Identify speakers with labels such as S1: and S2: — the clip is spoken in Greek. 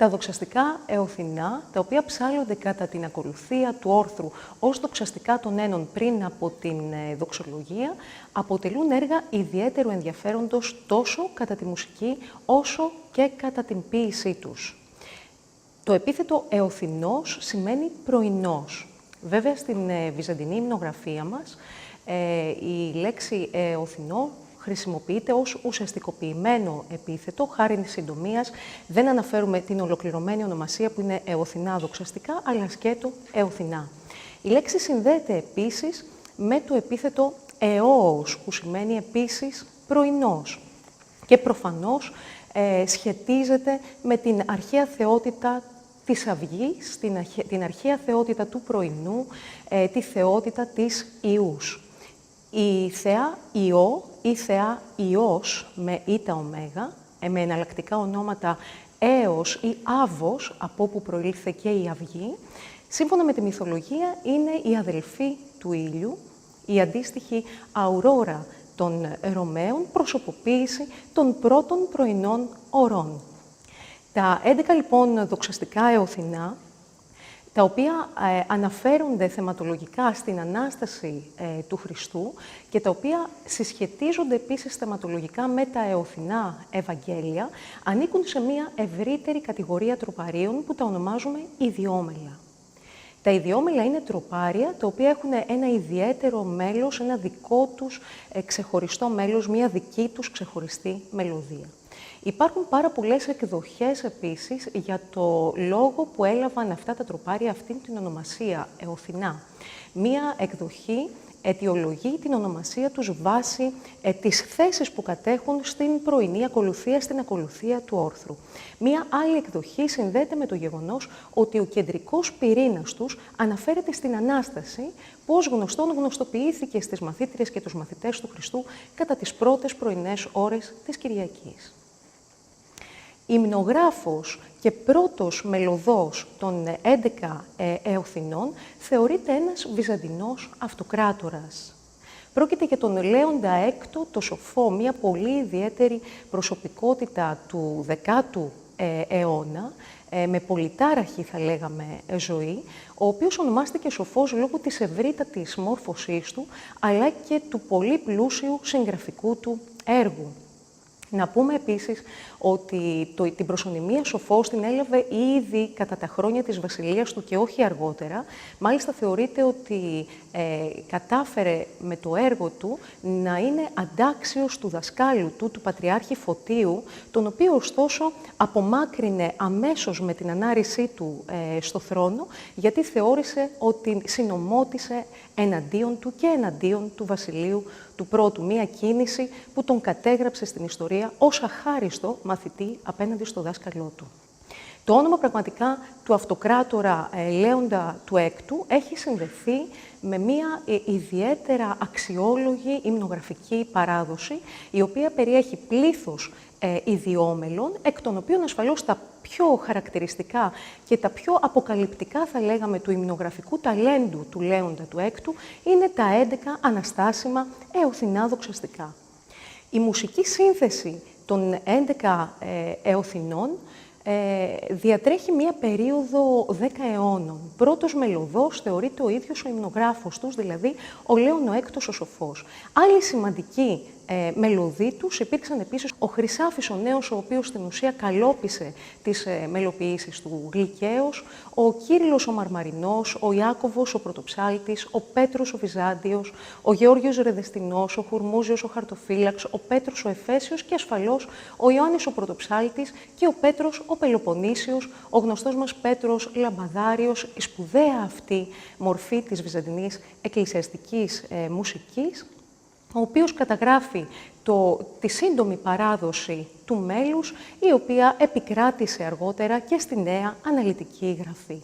S1: Τα δοξαστικά εωθινά, τα οποία ψάλλονται κατά την ακολουθία του όρθρου ως δοξαστικά των ένων πριν από την δοξολογία, αποτελούν έργα ιδιαίτερου ενδιαφέροντος τόσο κατά τη μουσική, όσο και κατά την ποίησή τους. Το επίθετο εωθινός σημαίνει πρωινός. Βέβαια, στην βυζαντινή υμνογραφία μας, η λέξη εωθινό χρησιμοποιείται ως ουσιαστικοποιημένο επίθετο, χάριν συντομίας. Δεν αναφέρουμε την ολοκληρωμένη ονομασία που είναι εωθινά δοξαστικά, αλλά σκέτο εωθινά. Η λέξη συνδέεται επίσης με το επίθετο εώος, που σημαίνει επίσης πρωινός. Και προφανώς σχετίζεται με την αρχαία θεότητα της αυγής, την αρχαία θεότητα του πρωινού, τη θεότητα της Ιούς. Η θεά Ιώ ή θεά Ιός με ήτα ωμέγα, με εναλλακτικά ονόματα Έος ή Άβος, από όπου προήλθε και η αυγή, σύμφωνα με τη μυθολογία είναι η αδελφή του ήλιου, η αντίστοιχη αουρόρα των Ρωμαίων, προσωποποίηση των πρώτων πρωινών ωρών. Τα 11 λοιπόν δοξαστικά εωθινά, τα οποία αναφέρονται θεματολογικά στην Ανάσταση του Χριστού και τα οποία συσχετίζονται επίσης θεματολογικά με τα εωθινά Ευαγγέλια, ανήκουν σε μια ευρύτερη κατηγορία τροπαρίων που τα ονομάζουμε ιδιόμελα. Τα ιδιόμελα είναι τροπάρια, τα οποία έχουν ένα ιδιαίτερο μέλος, ένα δικό τους ξεχωριστό μέλος, μια δική τους ξεχωριστή μελωδία. Υπάρχουν πάρα πολλές εκδοχές επίσης για το λόγο που έλαβαν αυτά τα τροπάρια αυτήν την ονομασία, εωθινά. Μία εκδοχή αιτιολογεί την ονομασία τους βάσει της θέσης που κατέχουν στην πρωινή ακολουθία, στην ακολουθία του όρθρου. Μία άλλη εκδοχή συνδέεται με το γεγονός ότι ο κεντρικός πυρήνας τους αναφέρεται στην Ανάσταση, που ως γνωστόν γνωστοποιήθηκε στις μαθήτριες και τους μαθητές του Χριστού κατά τις πρώτες πρωινές ώρες της Κυριακής. Υμνογράφος και πρώτος μελωδός των 11 εωθινών θεωρείται ένας βυζαντινός αυτοκράτορας. Πρόκειται για τον Λέοντα Έκτο, το Σοφό, μια πολύ ιδιαίτερη προσωπικότητα του 10ου αιώνα, με πολυτάραχη θα λέγαμε ζωή, ο οποίος ονομάστηκε σοφός λόγω της ευρύτατης μόρφωσής του, αλλά και του πολύ πλούσιου συγγραφικού του έργου. Να πούμε επίσης ότι την προσωνυμία σοφός την έλαβε ήδη κατά τα χρόνια της βασιλείας του και όχι αργότερα. Μάλιστα θεωρείται ότι κατάφερε με το έργο του να είναι αντάξιος του δασκάλου του, του Πατριάρχη Φωτίου, τον οποίο ωστόσο απομάκρυνε αμέσως με την ανάρρησή του στο θρόνο, γιατί θεώρησε ότι συνομότησε εναντίον του και εναντίον του βασιλείου του πρώτου. Μία κίνηση που τον κατέγραψε στην ιστορία ως αχάριστο μαθητή απέναντι στο δάσκαλό του. Το όνομα πραγματικά του αυτοκράτορα Λέοντα του Έκτου έχει συνδεθεί με μία ιδιαίτερα αξιόλογη υμνογραφική παράδοση, η οποία περιέχει πλήθος ιδιόμελων, εκ των οποίων ασφαλώς τα πιο χαρακτηριστικά και τα πιο αποκαλυπτικά, θα λέγαμε, του υμνογραφικού ταλέντου του Λέοντα του Έκτου είναι τα 11 αναστάσιμα εωθινά δοξαστικά. Η μουσική σύνθεση των 11 εωθινών διατρέχει μία περίοδο 10 αιώνων. Πρώτος μελωδός θεωρείται ο ίδιος ο υμνογράφος τους, δηλαδή ο Λέων ο Έκτος ο Σοφός. Άλλη σημαντική μελωδοί τους υπήρξαν επίσης ο Χρυσάφης ο Νέος, ο οποίος στην ουσία καλόπισε τις μελοποιήσεις του Γλυκαίος, ο Κύριλλος ο Μαρμαρινός, ο Ιάκωβος ο Πρωτοψάλτης, ο Πέτρος ο Βυζάντιος, ο Γεώργιος Ρεδεστινός, ο Χουρμούζιος ο Χαρτοφύλαξ, ο Πέτρος ο Εφέσιος και ασφαλώς ο Ιωάννης ο Πρωτοψάλτης και ο Πέτρος ο Πελοποννήσιος, ο γνωστός μας Πέτρος Λαμπαδάριος, η σπουδαία αυτή μορφή της βυζαντινής εκκλησιαστικής μουσικής, ο οποίος καταγράφει τη σύντομη παράδοση του μέλους, η οποία επικράτησε αργότερα και στη νέα αναλυτική γραφή.